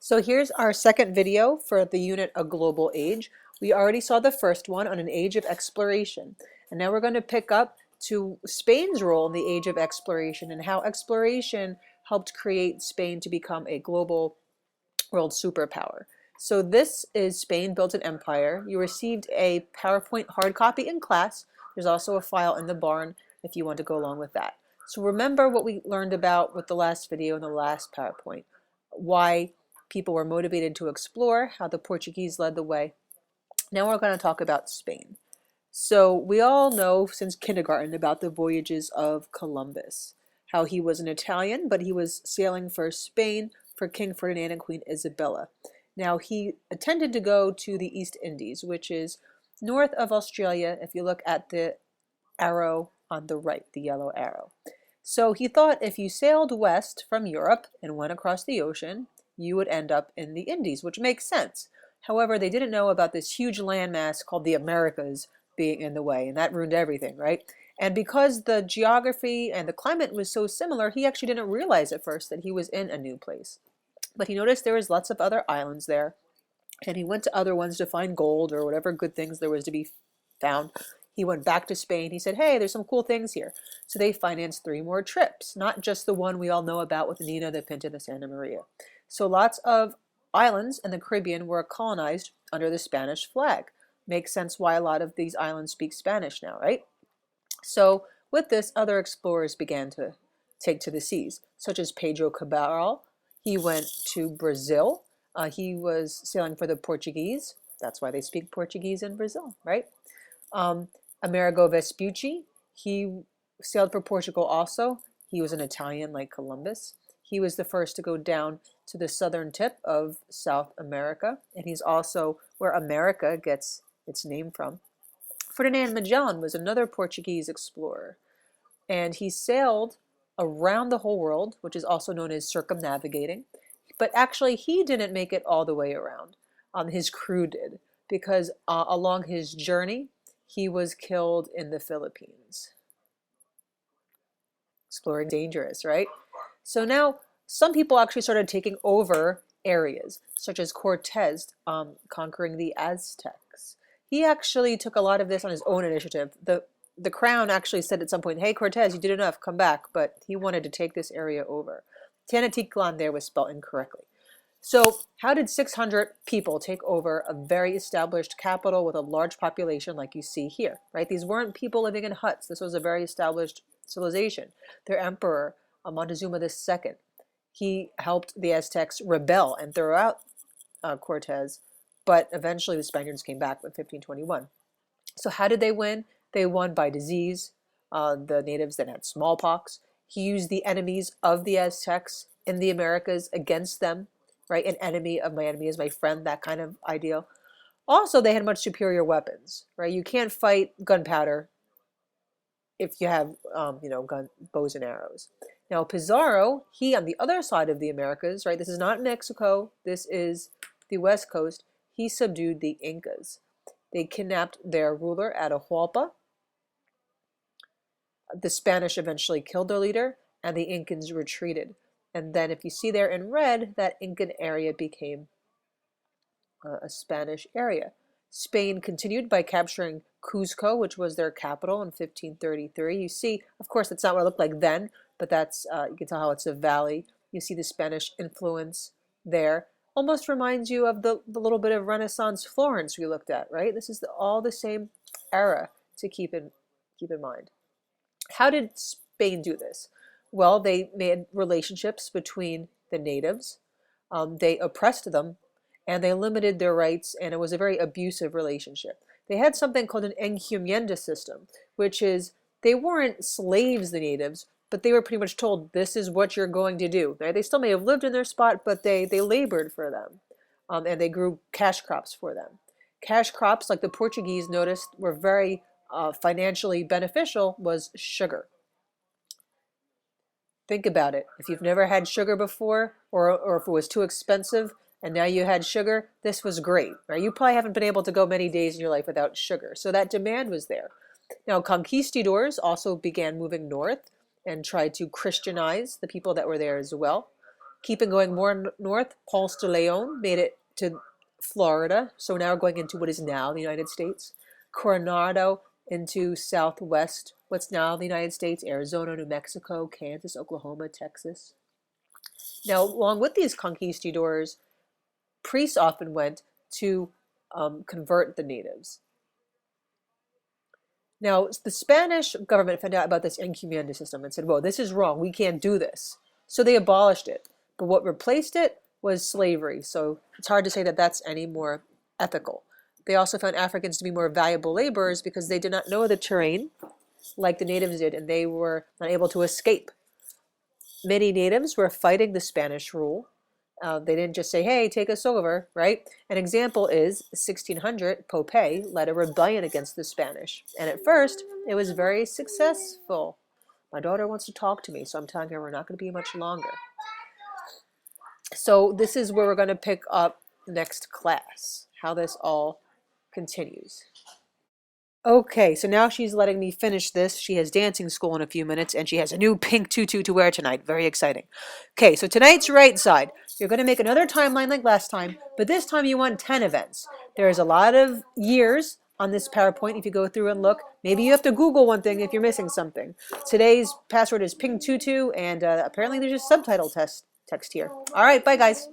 So here's our second video for the unit A Global Age. We already saw the first one on an age of exploration. And now we're going to pick up to Spain's role in the age of exploration and how exploration helped create Spain to become a global world superpower. So this is Spain built an empire. You received a PowerPoint hard copy in class. There's also a file in the barn if you want to go along with that. So remember what we learned about with the last video and the last PowerPoint. Why people were motivated to explore, how the Portuguese led the way. Now we're going to talk about Spain. So we all know since kindergarten about the voyages of Columbus, how he was an Italian, but he was sailing for Spain for King Ferdinand and Queen Isabella. Now he intended to go to the East Indies, which is north of Australia if you look at the arrow on the right, the yellow arrow. So he thought if you sailed west from Europe and went across the ocean, you would end up in the Indies, which makes sense. However, they didn't know about this huge landmass called the Americas being in the way, and that ruined everything, right? And because the geography and the climate was so similar, he actually didn't realize at first that he was in a new place. But he noticed there was lots of other islands there, and he went to other ones to find gold or whatever good things there was to be found. He went back to Spain. He said, hey, there's some cool things here. So they financed 3 more trips, not just the one we all know about with Nina, the Pinta, the Santa Maria. So lots of islands in the Caribbean were colonized under the Spanish flag. Makes sense why a lot of these islands speak Spanish now, right? So with this, other explorers began to take to the seas, such as Pedro Cobell. He went to Brazil. He was sailing for the Portuguese. That's why they speak Portuguese in Brazil, right? Amerigo Vespucci, he sailed for Portugal also. He was an Italian like Columbus. He was the first to go down to the southern tip of South America, and he's also where America gets its name from. Ferdinand Magellan was another Portuguese explorer, and he sailed around the whole world, which is also known as circumnavigating. But actually, he didn't make it all the way around. His crew did, because along his journey, he was killed in the Philippines. Exploring dangerous, right? So now some people actually started taking over areas, such as Cortes conquering the Aztecs. He actually took a lot of this on his own initiative. The crown actually said at some point, hey, Cortes, you did enough, come back. But he wanted to take this area over. Tenochtitlan there was spelled incorrectly. So how did 600 people take over a very established capital with a large population like you see here, right? These weren't people living in huts. This was a very established civilization. Their emperor, Montezuma II, he helped the Aztecs rebel and throw out Cortes, but eventually the Spaniards came back in 1521. So how did they win? They won by disease. The natives then had smallpox. He used the enemies of the Aztecs in the Americas against them, right? An enemy of my enemy is my friend, that kind of ideal. Also, they had much superior weapons, right? You can't fight gunpowder if you have, bows and arrows. Now, Pizarro, he on the other side of the Americas, right? This is not Mexico. This is the West Coast. He subdued the Incas. They kidnapped their ruler Atahualpa. The Spanish eventually killed their leader, and the Incans retreated. And then if you see there in red, that Incan area became a Spanish area. Spain continued by capturing Cusco, which was their capital in 1533. You see, of course, that's not what it looked like then, but that's you can tell how it's a valley. You see the Spanish influence there. Almost reminds you of the little bit of Renaissance Florence we looked at, right? This is all the same era to keep in mind. How did Spain do this? Well, they made relationships between the natives. They oppressed them, and they limited their rights, and it was a very abusive relationship. They had something called an encomienda system, which is they weren't slaves, the natives, but they were pretty much told, this is what you're going to do. Right? They still may have lived in their spot, but they labored for them, and they grew cash crops for them. Cash crops, like the Portuguese noticed, were very financially beneficial, was sugar. Think about it. If you've never had sugar before, or if it was too expensive, and now you had sugar, this was great. Right? You probably haven't been able to go many days in your life without sugar. So that demand was there. Now, conquistadors also began moving north and tried to Christianize the people that were there as well. Keeping going more north, Ponce de Leon made it to Florida. So now we're going into what is now the United States. Coronado into southwest, what's now the United States, Arizona, New Mexico, Kansas, Oklahoma, Texas. Now, along with these conquistadors, priests often went to convert the natives. Now, the Spanish government found out about this encomienda system and said, well, this is wrong. We can't do this. So they abolished it. But what replaced it was slavery. So it's hard to say that that's any more ethical. They also found Africans to be more valuable laborers because they did not know the terrain like the natives did, and they were not able to escape. Many natives were fighting the Spanish rule. They didn't just say, hey, take us over, right? An example is 1600, Pope led a rebellion against the Spanish. And at first, it was very successful. My daughter wants to talk to me, so I'm telling her we're not going to be much longer. So this is where we're going to pick up next class, how this all continues. Okay, so now she's letting me finish this. She has dancing school in a few minutes, and she has a new pink tutu to wear tonight. Very exciting. Okay, so tonight's right side. You're going to make another timeline like last time, but this time you want 10 events. There's a lot of years on this PowerPoint if you go through and look. Maybe you have to Google one thing if you're missing something. Today's password is pink tutu, and apparently there's a subtitle text here. All right, bye guys.